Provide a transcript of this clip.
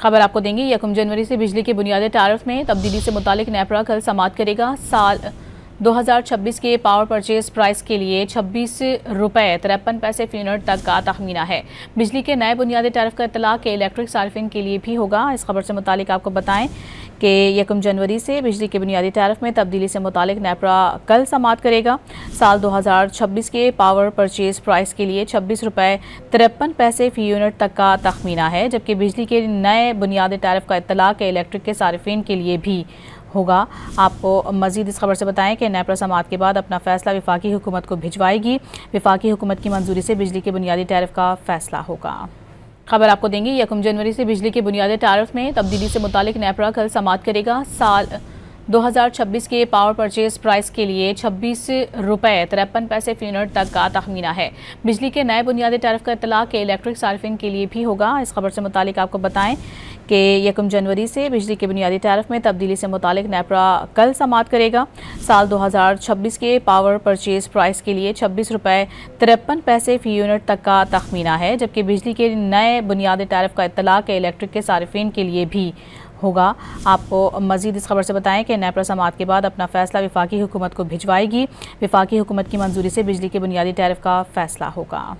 खबर आपको देंगे 1 जनवरी से बिजली के बुनियादी टैरिफ में तब्दीली से मुतालिक नेपरा कल समाअत करेगा। साल 2026 के पावर परचेज प्राइस के लिए 26 रुपये 53 पैसे फी यूनिट तक का तखमीना है। बिजली के नए बुनियादी टैरिफ का इत्तला के इलेक्ट्रिक सार्फिन के लिए भी होगा। इस खबर से मुतालिक आपको बताएं कि 1 जनवरी से बिजली के बुनियादी टैरिफ में तब्दीली से मुतालिक नेपरा कल समाअत करेगा। साल 2026 के पावर परचेज प्राइस के लिए 26 रुपये 53 पैसे फी यूनिट तक का तखमीना है, जबकि बिजली के नए बुनियादी टैरिफ का इत्तला के इलेक्ट्रिक के सार्फिन के लिए भी होगा। आपको मजीद इस खबर से बताएं कि नेपरा समाअत के बाद अपना फैसला वफाकी हुकूमत को भिजवाएगी। वफाकी हुकूमत की मंजूरी से बिजली के बुनियादी टैरिफ का फैसला होगा। खबर आपको देंगे 1 जनवरी से बिजली के बुनियादी टैरिफ में तब्दीली से मुतालिक नेपरा कल समाअत करेगा। साल 2026 के पावर परचेज प्राइस के लिए 26 रुपये 53 पैसे फी यूनिट तक का तखमीना है। बिजली के नए बुनियादी टैरिफ का इत्तला के इलेक्ट्रिक सार्फिन के लिए भी होगा। इस खबर से मुतालिक आपको बताएं कि 1 जनवरी से बिजली के बुनियादी टैरिफ में तब्दीली से मुतालिक नेपरा कल समाअत करेगा। साल 2026 के पावर परचेज प्राइस के लिए 26 रुपये 53 पैसे फी यूनिट तक का तखमीना है, जबकि बिजली के नए बुनियादी टैरिफ का इत्तला के इलेक्ट्रिक के सार्फिन के लिए भी होगा। आपको मजीद इस खबर से बताएं कि नेपरा समाअत के बाद अपना फैसला वफाकी हुकूमत को भिजवाएगी। वफाकी हुकूमत की मंजूरी से बिजली के बुनियादी टैरिफ का फैसला होगा।